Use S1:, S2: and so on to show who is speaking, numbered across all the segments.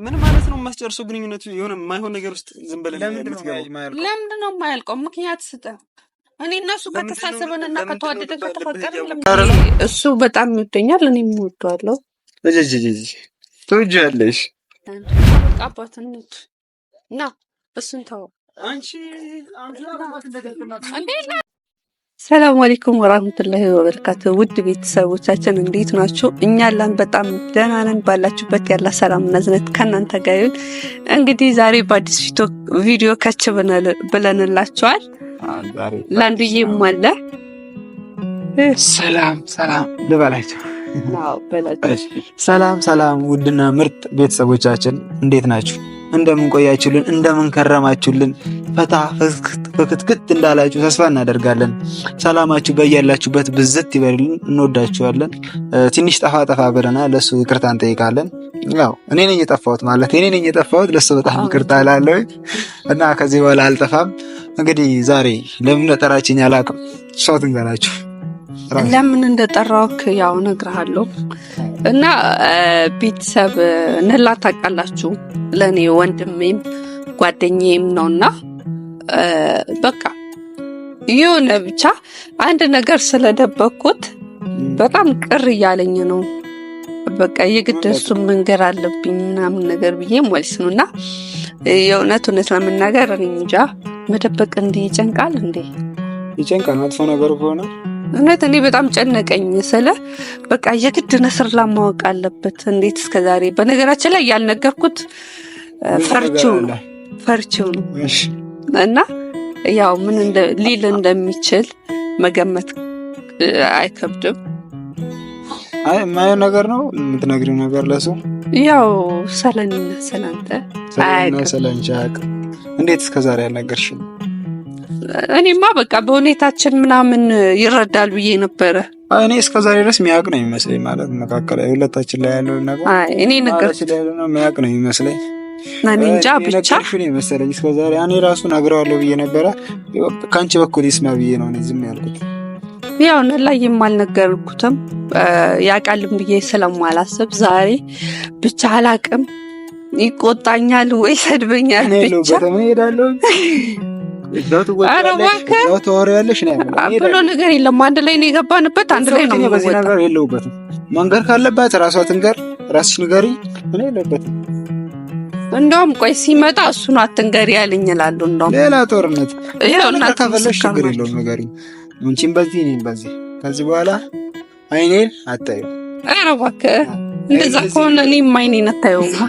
S1: ምን ማለት ነው የማስጨርሰው ግንኙነቱ የሆነ የማይሆን ነገር ውስጥ ዝም ብለን
S2: ለምንድን ነው የማያልቀው? ምክንያት ስጠን። እኔ እና እሱ ከተሳሰበንና ከተዋደደ ከተፈቀረ እሱ በጣም ይወደኛል፣ እኔም እወደዋለሁ።
S1: ትወጂያለሽ?
S2: አባትነት እና እሱን ተው አንቺ ሰላም አለይኩም ወራህመቱላሂ ወበረካቱ። ውድ ቤተሰቦቻችን እንዴት ናችሁ? እኛ አለን በጣም ደህና ነን። ባላችሁበት ያላ ሰላምና እዝነት ከእናንተ ጋር ይሁን። እንግዲህ ዛሬ በአዲስ ቪዲዮ ከች ብለንላችኋል። ላንዱዬም አለ።
S1: ሰላም ልበላችሁ። ሰላም ውድና ምርጥ ቤተሰቦቻችን እንዴት ናችሁ? እንደምን ቆያችሁልን? እንደምን ከረማችሁልን? ፈታ ፍክትክት እንዳላችሁ ተስፋ እናደርጋለን። ሰላማችሁ በያላችሁበት ብዝት ይበልልን። እንወዳችኋለን። ትንሽ ጠፋ ብለናል፣ ለሱ ይቅርታ እንጠይቃለን። ያው እኔ ነኝ የጠፋሁት፣ ለሱ በጣም ይቅርታ እላለሁ እና ከዚህ በኋላ አልጠፋም። እንግዲህ ዛሬ ለምን እንደጠራችኝ አላውቅም። እሷ ትንገራችሁ
S2: ለምን እንደጠራውክ ያው እነግርሃለሁ። እና ቤተሰብ ነላ ታውቃላችሁ፣ ለኔ ወንድሜም ጓደኛዬም ነውና በቃ የሆነ ብቻ አንድ ነገር ስለደበኩት በጣም ቅር እያለኝ ነው። በቃ የግድ እሱን መንገር አለብኝ ምናምን ነገር ብዬ ማለት ነውና የእውነት ለመናገር እኔ እንጃ መደበቅ እንዲህ ይጨንቃል እንዴ?
S1: ይጨንቃል። መጥፎ ነገር ሆነ
S2: እውነት እኔ በጣም ጨነቀኝ። ስለ በቃ የግድ ነስር ማወቅ አለበት። እንዴት እስከዛሬ በነገራችን ላይ ያልነገርኩት ፈርቼው ነው እና ያው ምን ሊል እንደሚችል መገመት አይከብድም።
S1: ማየው ነገር ነው የምትነግሪው ነገር ለሱ
S2: ያው ሰለንና ሰላንተ
S1: ሰለንቻቅ እንዴት እስከዛሬ ያልነገርሽኝ?
S2: እኔማ በቃ በሁኔታችን ምናምን ይረዳል ብዬ ነበረ።
S1: እኔ እስከዛሬ ድረስ የሚያውቅ ነው የሚመስለኝ። ማለት መካከል ሁለታችን ላይ ያለው ነገር
S2: እኔ ነገር
S1: የሚያውቅ ነው የሚመስለኝ።
S2: እኔ እንጃ ብቻ
S1: ነው የመሰለኝ እስከዛሬ። እኔ ራሱ ነግረዋለሁ ብዬ ነበረ። ከአንቺ በኩል ይስማ ብዬ ነው እኔ ዝም ያልኩት።
S2: ያው ነላይም አልነገርኩትም ያውቃልም ብዬ ስለማላስብ ዛሬ ብቻ አላቅም። ይቆጣኛል ወይ ሰድበኛል ብቻ
S1: ምን ሄዳለሁ
S2: ብሎ ነገር የለም። አንድ ላይ ነው የገባንበት፣ አንድ ላይ ነው።
S1: በዚህ ነገር የለውበትም። መንገር ካለባት ራሷ ትንገር፣ ራስሽ ንገሪ። ምን የለበትም።
S2: እንደውም ቆይ ሲመጣ እሱን አትንገሪ ያለኝ እላለሁ። እንደውም
S1: ሌላ ጦርነት ከፈለሽ ችግር የለውም ንገሪ። አንቺም በዚህ እኔም በዚህ። ከዚህ በኋላ አይኔን አታዩ።
S2: ኧረ እባክህ እንደዛ ከሆነ እኔም አይኔን አታየውማ።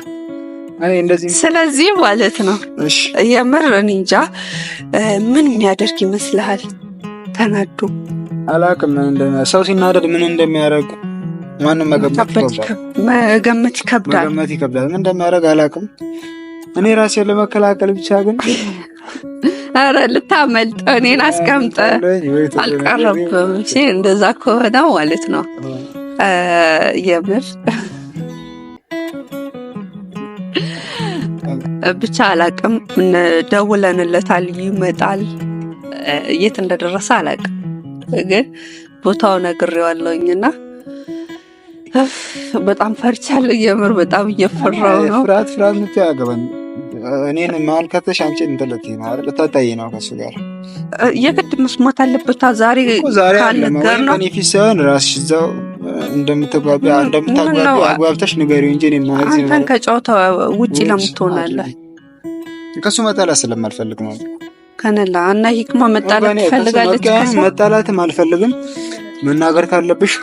S2: ስለዚህ ማለት ነው የምር እኔ እንጃ ምን የሚያደርግ ይመስልሃል? ተናዶ
S1: አላውቅም። ሰው ሲናደድ ምን እንደሚያደርግ ማንም
S2: መገመት ይከብዳል።
S1: ምን እንደሚያደርግ አላውቅም። እኔ ራሴን ለመከላከል ብቻ ግን
S2: ኧረ ልታመልጥ እኔን አስቀምጠ አልቀረብም። እሺ እንደዛ ከሆነ ማለት ነው የምር ብቻ አላቅም። ደውለንለታል፣ ይመጣል። የት እንደደረሰ አላቅም፣ ግን ቦታው ነግሬዋለሁኝና በጣም ፈርቻለሁ። የምር በጣም እየፈራሁ ነው።
S1: ፍርሃት ምትያገበን እኔን ማልከተሽ አንቺ እንተለቲ ነው አይደል? ተጣጣይ ነው ከሱ ጋር
S2: የግድ መስማት አለበት። ዛሬ ካልነገር ነው
S1: እኔ ፊት ሳይሆን ራስሽ እዛው እንደምትግባቢ አግባብተሽ ንገሪው እንጂ እኔ ማለት ነው።
S2: አንተን ከጨዋታው ውጪ ለምትሆናለህ
S1: ከሱ መጣላት ስለማልፈልግ ነው።
S2: ከነላ እና ሂክማ መጣላት ትፈልጋለች።
S1: መጣላትም አልፈልግም። መናገር ካለብሽ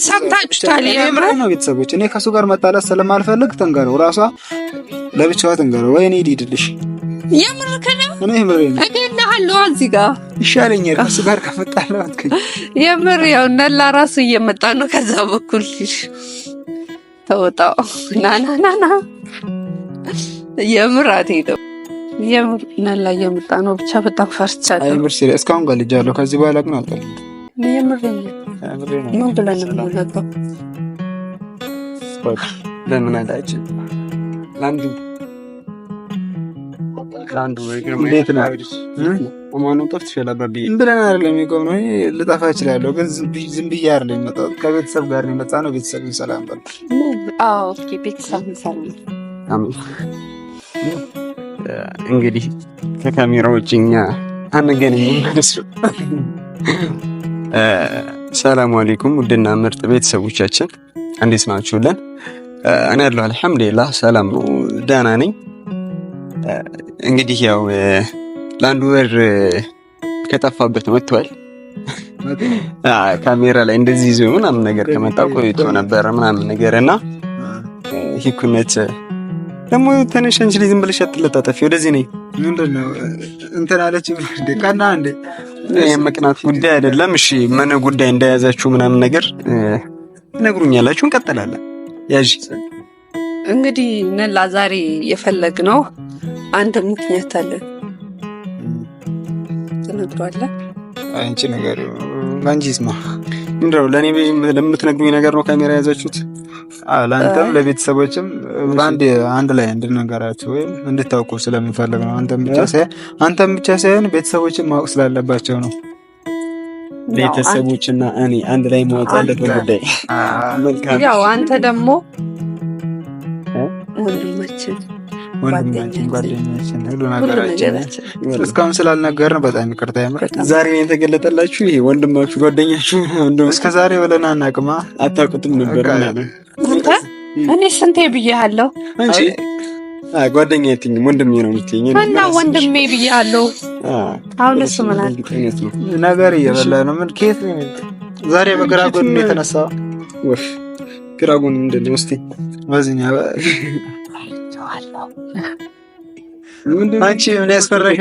S2: ሰምታችሁታል። የምር
S1: ነው ቤተሰቦች፣ እኔ ከሱ ጋር መጣላት ስለማልፈልግ ትንገረው፣ ራሷ ለብቻዋ ትንገረው። ወይ እኔ ልሂድልሽ።
S2: የምር ከነው
S1: እኔ ምሬ ነው
S2: እገናለሁ። እዚህ ጋር
S1: ይሻለኛል ከሱ ጋር ከመጣላት አትከኝ።
S2: የምር ያው ነላ ራሱ እየመጣ ነው። ከዛ በኩል ተወጣው ናናናና የምር አትሄደው። የምር ነላ እየመጣ ነው። ብቻ በጣም ፈርቻለሁ።
S1: የምር ሲሪየስ እስካሁን ጋልጃለሁ። ከዚህ በኋላ ግን አልቀርም።
S2: የምር ምን ብለን ነው የምንለቀው?
S1: ለምን አላችሁ ላንዱ እንዴት ነው ማኑ ጠፍት ይላልባቢ ብለን አይደለም የሚቆም ነው። ልጠፋ እችላለሁ፣ ግን ዝም ብዬ አይደለም የመጣሁት። ከቤተሰብ ጋር ነው የመጣነው። ቤተሰብ ሰላም በል።
S2: ኦኬ ቤተሰብ ሰላም
S3: እንግዲህ ከካሜራ ውጭ እኛ አንገናኝም ማለት ነው። ሰላም አለይኩም ውድና ምርጥ ቤተሰቦቻችን እንዴት ናችሁልን? እኔ ያለው አልሐምዱሊላህ ሰላም ነው፣ ደህና ነኝ። እንግዲህ ያው ለአንድ ወር ከጠፋበት መጥቷል። ካሜራ ላይ እንደዚህ ይዞ ምናምን ነገር ከመጣ ቆይቶ ነበር ምናምን ነገር እና ሂኩነት ደግሞ ተነሽ አንቺ ልጅ ዝም ብለሽ አትለጣጠፊ፣ ወደዚህ ነኝ።
S1: ምንድነው እንትን አለች እንደ ቀና እንደ
S3: የመቅናት ጉዳይ አይደለም። እሺ ምን ጉዳይ እንደያዛችሁ ምናምን ነገር ነግሩኛላችሁ፣ እንቀጥላለን። ያጂ
S2: እንግዲህ ነላ ዛሬ የፈለግነው አንድ ምክንያት አለ። ትነግሯለህ?
S1: አንቺ ነገር አንቺስማ
S3: ምንድነው? ለኔ ለምትነግሩኝ ነገር ነው ካሜራ ያዛችሁት?
S1: ለአንተም ለቤተሰቦችም አንድ ላይ እንድንነገራቸው ወይም እንድታውቁ ስለምንፈልግ ነው። አንተም ብቻ ሳይሆን ቤተሰቦችን ማወቅ ስላለባቸው ነው።
S3: ቤተሰቦችና እኔ አንድ ላይ ማወቅ ያለበት ጉዳይ።
S2: ያው አንተ ደግሞ
S1: ወንድማችን ጓደኛችን ሁሉ ነገራችን እስካሁን ስላልነገርን በጣም ይቅርታ።
S3: ዛሬ ነው የተገለጠላችሁ። ይሄ ወንድማችሁ ጓደኛችሁ
S1: እስከ ዛሬ ብለን አናውቅማ፣
S3: አታውቁትም ነበር ማለት ነው።
S2: እኔ ስንቴ ብዬሃለሁ
S3: አንቺ ጓደኛ የትኛው ወንድሜ ነው የምትይኝ?
S2: እና ወንድሜ ብዬሃለሁ። አሁን እሱ ምን አለ
S1: ነገር እየበላ ነው። ምን ከየት ዛሬ በግራ ጎን ነው የተነሳው?
S3: ወፍ ግራ ጎን ምንድን ነው? እስቲ
S1: በዚህኛ አንቺ ምን ያስፈራሽ?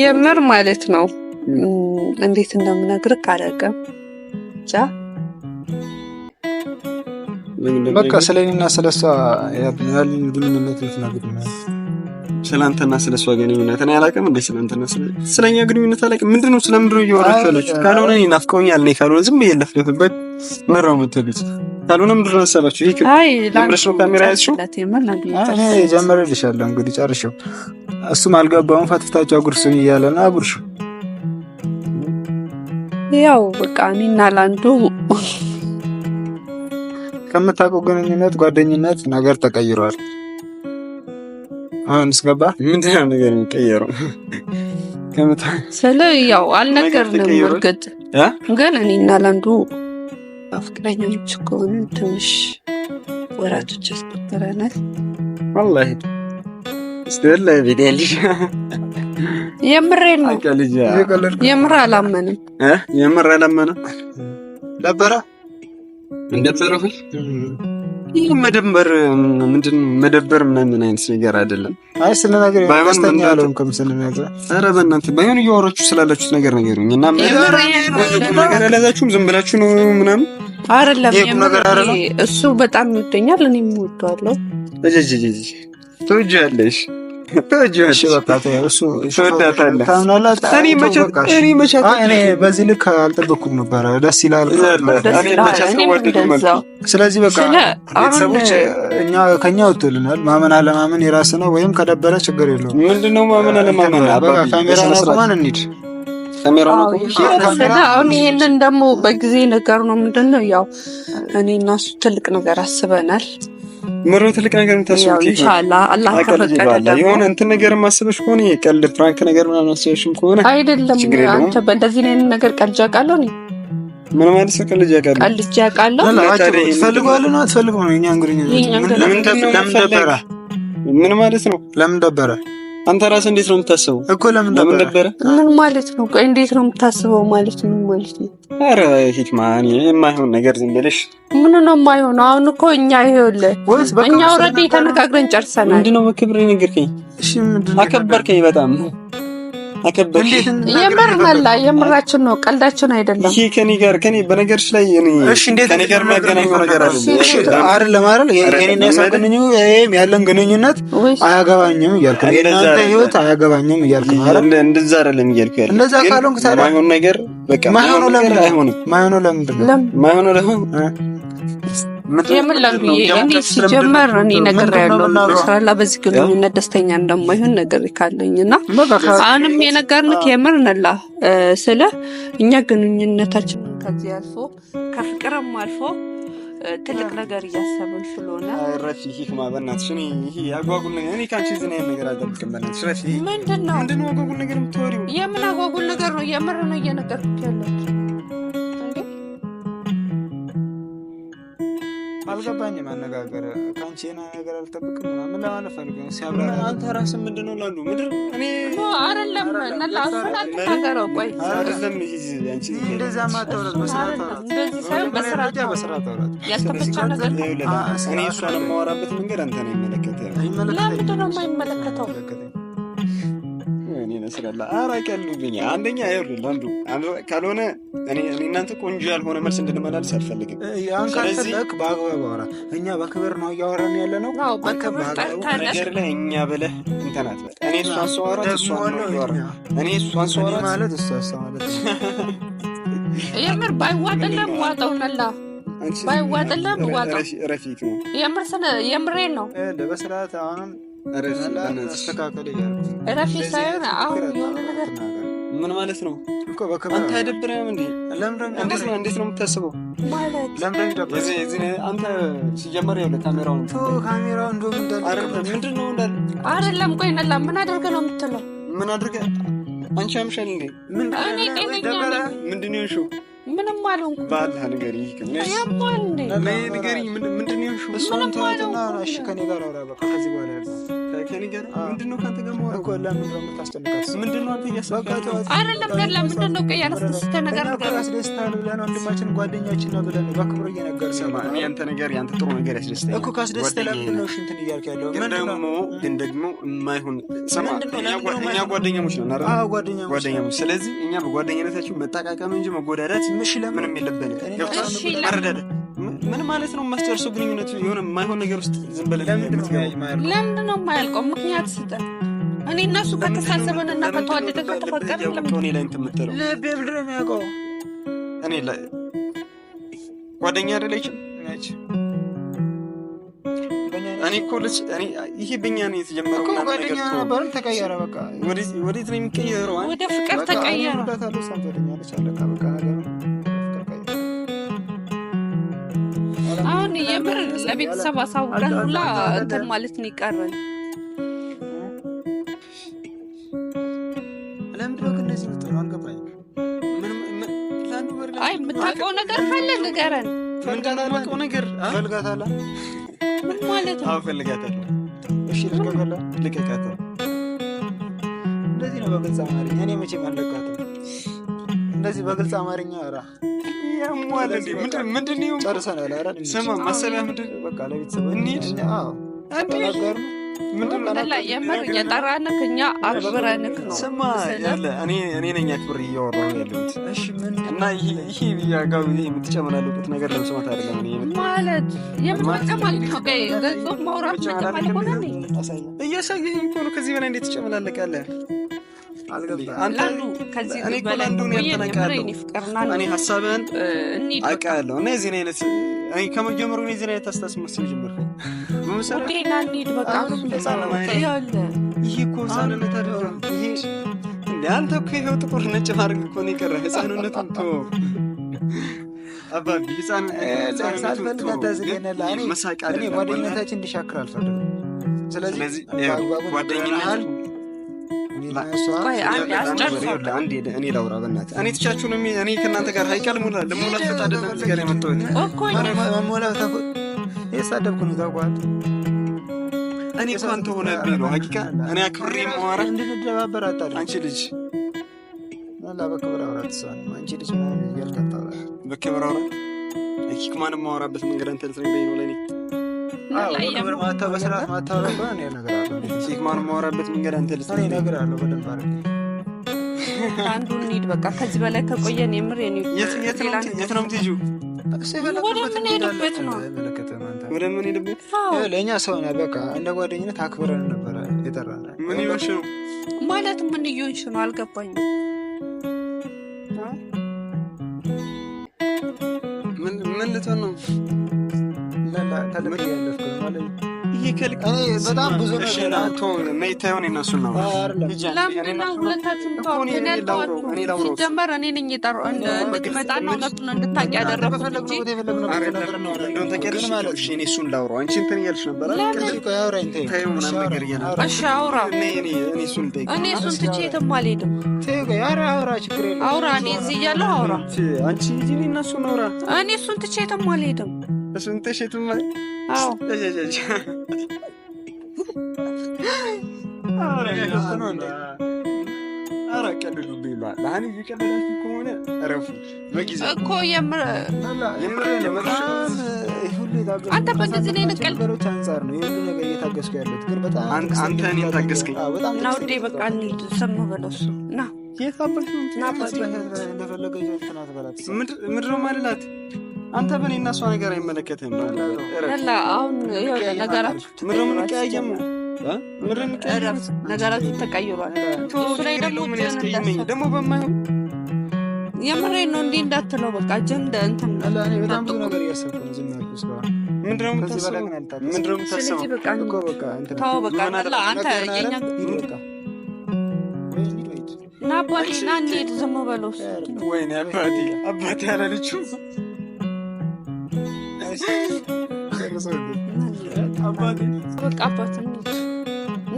S2: የምር ማለት ነው። እንዴት እንደምነግርህ አላውቅም።
S1: በቃ ስለኔና ስለሷ ያለን ግንኙነት ልትነግሪኝ ነው።
S3: ስለአንተና ስለሷ ግንኙነት እኔ አላውቅም። እንዴ ስለአንተና ስለኛ ግንኙነት አላውቅም። ምንድነው? ስለምንድነው እያወራችሁ ያላችሁት? ካልሆነ እኔ ናፍቀውኛል። እኔ ካልሆነ ዝም ብዬ ለፍለፍበት ምራው የምትሉት ካልሆነ ምንድነው መሰላችሁ? ይሄ ለምረሽ ነው ካሜራ ያዝሽው።
S1: እኔ ጀመረልሻለሁ እንግዲህ ጨርሽው። እሱም አልገባውም። ፈትፍታቸው አጉርሱኝ እያለ ነው። አጉርሹ።
S2: ያው በቃ እኔና ላንዱ
S1: ከምታውቀው ግንኙነት ጓደኝነት ነገር ተቀይሯል። አሁን እስገባ
S3: ምንድነው ነገር የሚቀየረው?
S2: ስለ ያው አልነገርንም። እርግጥ ግን እኔና ላንዱ ፍቅረኞች ከሆኑ ትንሽ ወራቶች ያስቆጠረናል።
S3: ወላሂ እስደለ ቪዲዮልሽ
S2: የምሬን ነው። የምር አላመንም።
S3: የምር አላመንም
S1: ነበረ
S3: እንደተረፈ ይህ መደበር ምንድን መደበር ምን አይነት ነገር አይደለም።
S1: አይ ስለ ነገር ደስተኛ አልሆንኩም። ስለ ነገር
S3: ኧረ በእናትህ ባይሆን እያወራችሁ ስላላችሁት ነገር ነገሩኝ እና ነገር ያላዛችሁም ዝም ብላችሁ ነው ምናምን
S2: አይደለም። እሱ በጣም ይወደኛል፣ እኔም እወደዋለሁ።
S3: ትወጂያለሽ
S1: እኔ በዚህ ልክ አልጠበኩም ነበረ። ደስ ይላል። ስለዚህ በቃ ቤተሰቦች ከኛ ወጥቶልናል። ማመን አለማመን የራስ ነው። ወይም ከደበረ ችግር የለውም።
S3: ምንድነው ማመን አለማመን?
S1: ካሜራ አቁመን እንሂድ።
S2: አሁን ይሄንን ደግሞ በጊዜ ነገር ነው። ምንድነው ያው እኔ እና እሱ ትልቅ ነገር አስበናል።
S3: ምሮ ትልቅ ነገር የምታስቡት
S2: ኢንሻአላህ አላህ ከፈቀደ
S3: የሆነ እንትን ነገር ማሰበሽ ከሆነ የቀልድ ፍራንክ ነገር ምናምን አስበሽም ከሆነ
S2: አይደለም። አንተ በእንደዚህ አይነት ነገር ቀልጃ ቃለው ነው።
S3: ምን ማለት ነው?
S2: ቀልጃ ቃለው
S1: ትፈልጋለህ ነው አትፈልግም ነው? እኛ እንግዲህ
S3: ምን ማለት ነው?
S1: ለምን ደበረ?
S3: አንተ ራስህ እንዴት ነው የምታስበው
S1: እኮ? ለምን ደበረ?
S2: ምን ማለት ነው? ቆይ እንዴት ነው የምታስበው ማለት ምን ማለት ነው?
S3: ኧረ ሂክማን የማይሆን ነገር ዝም ብለሽ
S2: ምን ነው የማይሆን? አሁን እኮ እኛ ይኸውልህ እኛ ኦልሬዲ ተነጋግረን ጨርሰናል።
S3: ምንድነው በክብር ነገርከኝ?
S1: እሺ ምንድነው?
S3: አከበርከኝ፣ በጣም አከበርሽ።
S2: የምርናላ የምራችን ነው፣ ቀልዳችን አይደለም።
S3: ይሄ ከኔ በነገርሽ ላይ
S1: እሺ እንዴት
S3: ከኔ ጋር የሚያገናኘው ነገር አይደለም።
S1: እሺ አይደለም የኔና የሳቀንኙ ያለን ግንኙነት አያገባኝም እያልክ ነው። የናንተ ህይወት አያገባኝም እያልክ ነው አይደል?
S3: እንደዛ አይደለም እያልክ ያለው።
S1: እንደዛ ካልሆንክ ታዲያ
S3: ማይሆን ነገር በቃ
S1: ማይሆነው ለምን አይሆንም?
S3: ማይሆነው ለምን
S2: የምን ለምብዬ እኔ ሲጀመር እኔ ነገር ያለው ስራላ በዚህ ግንኙነት ደስተኛ እንደማይሆን ነገር ካለኝና አሁንም የነገርንክ የምር ነላ ስለ እኛ ግንኙነታችን ከዚህ አልፎ ከፍቅርም አልፎ ትልቅ ነገር እያሰብን ስለሆነ
S3: ረፊ ሂክማ በእናትሽ ይሄ አጓጉል ነገር እኔ ካንቺ ዝና ነገር አልጠብቅም። በእናትሽ ረፊ
S2: ምንድነው
S3: አጓጉል ነገር የምትወሪው?
S2: የምን አጓጉል ነገር ነው? የምር ነው እየነገርኩት ያለሁት።
S1: አልገባኝም። አነጋገር ካንቺ ነገር አልጠብቅም ምናምን ለማለት ፈልገው ሲያብራራ
S3: አንተ ራስህ ምንድነው ላሉ ምድር እኔ
S2: አይደለም ነላሱን አትናገረው። ቆይ
S3: አይደለም አንቺ
S1: እንደዛ ማታወራት በስርዓት አውራት።
S2: እንደዚህ ሳይሆን በስርዓት
S1: አውራት።
S2: ያስተፈቻ ነገር
S3: እኔ እሷን የማወራበት መንገድ አንተ ነው የሚመለከተው።
S2: ለምንድን ነው የማይመለከተው?
S3: እኔ ነስረላ አራቀልብኝ። አንደኛ ይኸውልህ አንዱ ካልሆነ እኔ እናንተ ቆንጆ ያልሆነ መልስ እንድንመላልስ አልፈልግም።
S1: ያን ካልፈለክ በአግባቡ አውራ። እኛ በክብር ነው እያወራን ያለ ነው።
S2: አዎ በክብር
S3: ነገር ላይ እኛ ብለህ እንትን አትበል። እኔ እሷን ሰዋራ እኔ እሷን ሰዋራ
S1: ማለት እሷ ማለት
S2: የምር ባይዋጥልም ዋጠውነላ ባይዋጥልም ዋጠው
S3: ረፊቅ ነው
S2: የምሬን ነው።
S1: በስርዓት አሁንም ተስተካከለ
S2: ረፊ ሳይሆን አሁን የሆነ ነገር
S3: ምን ማለት ነው
S1: እኮ በክብር
S3: አንተ አይደብርህም እንዴ? እንዴት ነው የምታስበው?
S2: ማለት
S1: ለምን ይደብራል?
S3: እዚህ አንተ ሲጀመር ያው ካሜራውን
S1: እንደውም እንዳለ
S3: ምንድነው እንዳለ
S2: አይደለም። ቆይ ነላ ምን አድርገህ ነው የምትለው?
S3: ምን አድርገህ አንቺ አምሻል እንዴ? ምንድነው እሺ?
S2: ምንም አልሆንኩም።
S3: ባልህ ንገሪኝ።
S2: ያማል እንዴ?
S3: ንገሪኝ። ምንድነው እሺ?
S1: እሷን ተወውና እሺ ከኔ ጋር አውራ። በቃ ከዚህ በኋላ ያለው
S3: ከኔ ጋር ምንድነው ካንተ ጋር ማውራት
S1: እኮ ለምን ነው የምታስጨንቃት?
S3: ምንድነው አንተ እያሰብከው
S2: አይደለም ነላ ምንድነው? ቆይ ያላስደስተ ነገር ነገር
S1: ያስደስታል ብለን ወንድማችን ጓደኛችን ነው ብለን በክብር እየነገር
S3: ሰማ። እኔ አንተ ነገር ያንተ ጥሩ ነገር ያስደስታል
S1: እኮ ካስደስተ ለምን ነው እሺ እንትን እያልክ ያለው?
S3: ግን ደግሞ የማይሆን ሰማ። እኛ ጓደኛሞች ነን አይደል?
S1: አዎ ጓደኛሞች።
S3: ስለዚህ እኛ በጓደኝነታችን መጠቃቀም እንጂ መጎዳዳት ምንም የለብንም። መረዳዳት ምን ማለት ነው? የማስጨርሰው ግንኙነት የሆነ የማይሆን ነገር ውስጥ ዝም ብለህ
S2: ለምንድን ነው የማያልቀው? ምክንያት ስጠን። እኔ እና እሱ ከተሳሰበን እና ከተዋደደ ከተፈቀረ
S3: እኔ ላይ እንትን የምትለው
S1: ልቤ ምንድን ነው የሚያውቀው?
S3: እኔ ላይ ጓደኛ አይደለችም እኔ እኮ ልጅ ይሄ በእኛ ነው የተጀመረው።
S1: እኮ ጓደኛ ነበርን ተቀየረ። በቃ
S3: ወዴት ነው የሚቀየረው?
S2: ወደ ፍቅር ተቀየረ። አሁን የምር ለቤተሰብ አሳውቀን ሁላ እንትን ማለት ነው ይቀረን። አይ የምታውቀው ነገር ካለ ንገረን።
S3: የምታውቀው ነገር
S1: ፈልጋታለህ?
S2: ምን ማለት ነው?
S3: አዎ ፈልጋታለሁ።
S1: እሺ ልቀቃት። እንደዚህ ነው በግልጽ አማርኛ። እኔ መቼም አልለቃትም። እንደዚህ በግልጽ አማርኛ አራ
S3: ያሟል እንዴ? ምንድን ነው
S1: ጨርሰናል። አራ
S3: ስማ ማሰቢያ ምንድን
S1: በቃ ለቤተሰብ
S3: እንሂድ።
S1: አዎ ተናገር።
S2: ምንድን ነው የምር የጠራንክ እኛ አክብረንክ ነው።
S3: ስማ ያለ እኔ ነኝ አክብሬ እያወራሁ ያለሁት።
S1: እሺ ምን
S3: እና ይሄ ያጋው ይሄ የምትጨመላለቁት ነገር ለምሰማት አይደለም። እኔ
S2: ማለት የምትጨማል ነው ገንዘብ ማውራት መጨማል ሆነ ነው
S3: እያሳየኝ እኮ ነው። ከዚህ በላይ እንዴት ትጨመላለቃለህ?
S2: አንዱ ከዚህ በላይ
S3: እኔ ሀሳብህን አውቃለሁ እና የዚህን አይነት ከመጀመሩ የዚህን አይነት አስተሳሰብ መስል ጀምር
S2: ና እንሂድ በቃ
S3: ይሄ እኮ ህፃንነት አይደለም። ይሄ እንደ አንተ እኮ ይኸው ጥቁር ነጭ ማድረግ እኮ ነው የቀረ። ህፃንነቱን ተወው አባቢ።
S1: ጓደኝነታችን እንዲሻክር አልፈልግም። ስለዚህ ጓደኝነት
S3: እኔ ላውራ በእናትህ። እኔ ትቻችሁ ነው እኔ ከእናንተ ጋር ሀይቃል ለሞላት ፈጣደለ ጋር የመጣሁት
S1: የሳደብኩ ነው ታውቋል።
S3: እኔ እኮ አንተ ሆነብኝ ነው ሀቂቃ። እኔ አክብሬ ማዋራ
S1: እንድንደባበር አታድርግ።
S3: አንቺ ልጅ
S1: በክብር አውራት እሷን አንቺ ልጅ ምናምን እያልክ አታውራ።
S3: በክብር አውራ ሂክማንም ማወራበት መንገድ አንተ ልትነግረኝ ነው ለእኔ?
S1: በስርዓት ማታወራ ከሆነ እነግርሃለሁ።
S3: ሂክማንም ማወራበት መንገድ አንተ ልትነግረኝ
S1: እነግርሃለሁ በደንብ አድርጌ።
S2: አንዱ እንሂድ በቃ። ከዚህ በላይ ከቆየን የምር
S3: የት ነው የምትሄጂው? ወደ ምን ሄድበት?
S1: ለእኛ ሰው ነህ በቃ። እንደ ጓደኝነት አክብረን ነበረ የጠራን።
S3: ምን ይሆንሽ ነው
S2: ማለት? ምን ይሆንሽ ነው አልገባኝም።
S3: ምን ልትሆን ነው?
S1: ተለቅ ያለፍኩ ማለት
S3: ይሄ ከልክ
S1: በጣም ብዙ
S3: ነይ ታየውን እነሱን ነው
S2: ለምንድን ነው ሁለታችሁም ተዋውቁ? እኔ አልተዋችሁም። ሲጀመር እኔ ነኝ የጠራው እንድትመጣና እውነቱን እንድታውቂ ያደረኩት እንጂ
S3: እንደውን ተቀርሽ ማለት እኔ እሱን ላውራው አንቺ እንትን እያልሽ ነበር
S2: እሺ አውራ። እኔ እሱን ትቼ የትም አልሄድም። አውራ እኔ እዚህ እያለሁ አውራ።
S3: አንቺ ሂጂ እና እሱን አውራ።
S2: እኔ እሱን ትቼ የትም አልሄድም።
S3: እሱን ትቼ የትም
S2: አዎ እኮ የምር አንተ በእንደዚህ ነው ነገሮች አንፃር ነው ይሄን ነገር እየታገስኩ ያለሁት። ግን በጣም
S3: አንተ እኔን ታገስከኝ
S2: እና ውዴ በቃ እንሂድ። ሰማ በለሱ ና
S3: የታባሽ ነው
S2: ና አባቴ
S3: እንደፈለገ ይዘፍናት በላት። ምንድን ነው ማለላት? አንተ በእኔ እና እሷ ነገር አይመለከትህም።
S2: ያላ አሁን ይኸው ነገራችሁ
S3: ምንድን ነው የምንቀያየም?
S2: ነገራችሁ ተቀይሯል። እሱ ላይ ደግሞ
S3: ምን ያስቀይመኝ ደግሞ በማይሆን
S2: የምሬን ነው። እንዲህ እንዳትለው በቃ አጀንዳ እንትን
S1: እኔ በጣም ብዙ ነገር እያሰብኩ ነው። ዝም ያልኩት እስካሁን
S3: ምንድን ነው የምታስበው?
S2: ስለዚህ በቃ ተው በቃ አንተ የኛ ና አባቴ ና እንሂድ። ዝም በለው።
S3: ወይኔ አባቴ ያላለችው
S2: አባቴ በቃ አባቴ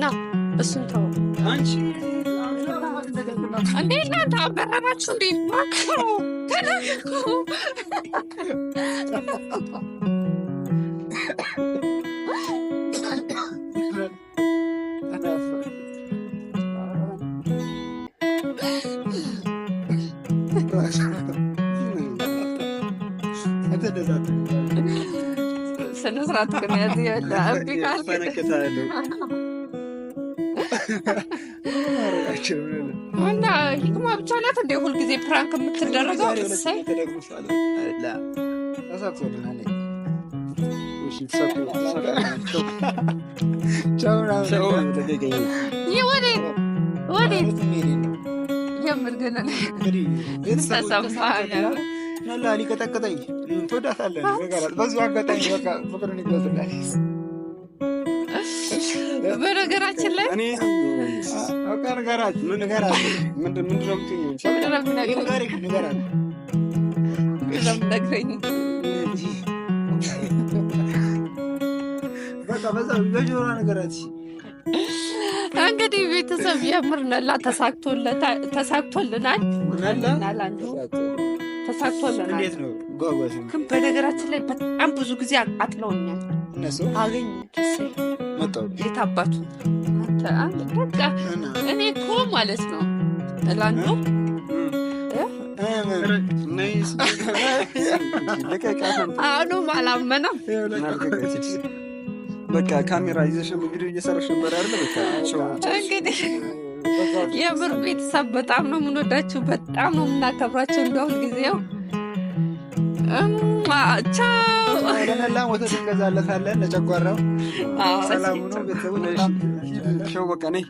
S2: ና እሱን ተው
S3: አንቺ
S2: እንዴ እናንተ አበረራችሁ እንዴ? ማክሮ ተናገሩ። ስነ ስርዓት ግን ያዝ ያለ አብቃል እና ሂክማ ብቻ ናት እንደ ሁልጊዜ ፕራንክ የምትደረገው? እሰይ ወዴት የምር ግን
S1: ሊቀጠቅጠኝ ትወዳታለህ። በዚሁ አጋጣሚ በቃ ፍቅርን ይግለጽልኝ።
S2: በነገራችን ላይ
S3: እኔ ነገራት ምንድን ነው
S2: የምትይኝ? እንግዲህ ቤተሰብ የምር ነላ ተሳክቶልናል።
S1: እንዴት ነው ጓጓሽ?
S2: ግን በነገራችን ላይ በጣም ብዙ ጊዜ አጥለውኛል።
S1: እነሱ
S2: አገኝ
S1: መጣው
S2: የታባቱ አንተ በቃ እኔ እኮ ማለት ነው እላንዱ አሁንም አላመነም።
S3: በቃ ካሜራ ይዘሽ ቪዲዮ እየሰራሽ ነበር አይደል? በቃ
S2: እንግዲህ የምር ቤተሰብ በጣም ነው የምንወዳችሁ፣ በጣም ነው የምናከብራችሁ። እንደሁል ጊዜው ቻው።
S1: ለነላም ወተት እንገዛለታለን ለጨጓራው።
S3: ሰላም ነው ቤተሰቡ። በቃ ነይ